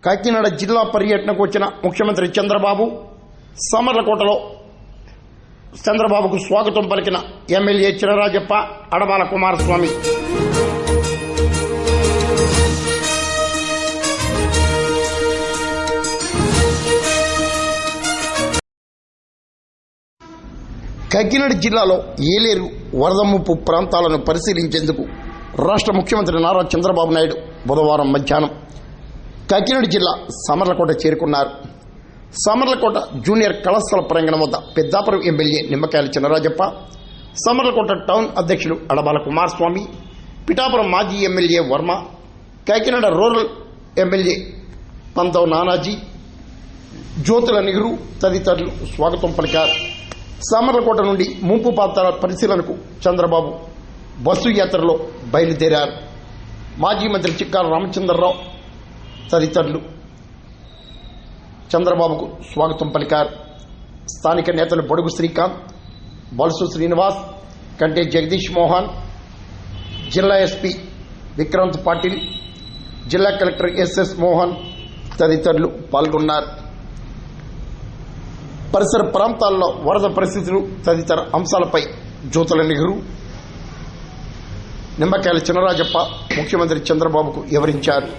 కాకినాడ జిల్లా పర్యటనకు వచ్చిన ముఖ్యమంత్రి చంద్రబాబు సమర్లకోటలో చంద్రబాబుకు స్వాగతం పలికిన ఎమ్మెల్యే చినరాజప్ప, అడబాల కుమారస్వామి. కాకినాడ జిల్లాలో ఏలేరు వరద ముప్పు ప్రాంతాలను పరిశీలించేందుకు రాష్ట్ర ముఖ్యమంత్రి నారా చంద్రబాబు నాయుడు బుధవారం మధ్యాహ్నం కాకినాడ జిల్లా సమర్లకోట చేరుకున్నారు. సమర్లకోట జూనియర్ కళాశాల ప్రాంగణం వద్ద పెద్దాపురం ఎమ్మెల్యే నిమ్మకాయల చినరాజప్ప, సమర్లకోట టౌన్ అధ్యక్షులు అడబాల కుమారస్వామి, పిఠాపురం మాజీ MLA Varma, Kakinada rural MLA Panthava Nanaji, Jyothula Nehru తదితరులు స్వాగతం పలికారు. సమర్లకోట నుండి ముంపు ప్రాంతాల పరిశీలనకు చంద్రబాబు బస్సు యాత్రలో బయలుదేరారు. మాజీ మంత్రి చిక్కాల రామచంద్రరావు తదితరులు చంద్రబాబుకు స్వాగతం పలికారు. స్థానిక నేతలు బొడుగు శ్రీకాంత్, బల్సు శ్రీనివాస్, కంటే జగదీష్ మోహన్, జిల్లా ఎస్పీ విక్రాంత్ పాటిల్, జిల్లా కలెక్టర్ ఎస్ఎస్ మోహన్ తదితరులు పాల్గొన్నారు. పరిసర ప్రాంతాల్లో వరద పరిస్థితులు తదితర అంశాలపై జ్యోతుల నెహ్రూ, నిమ్మకాయల చినరాజప్ప ముఖ్యమంత్రి చంద్రబాబుకు వివరించారు.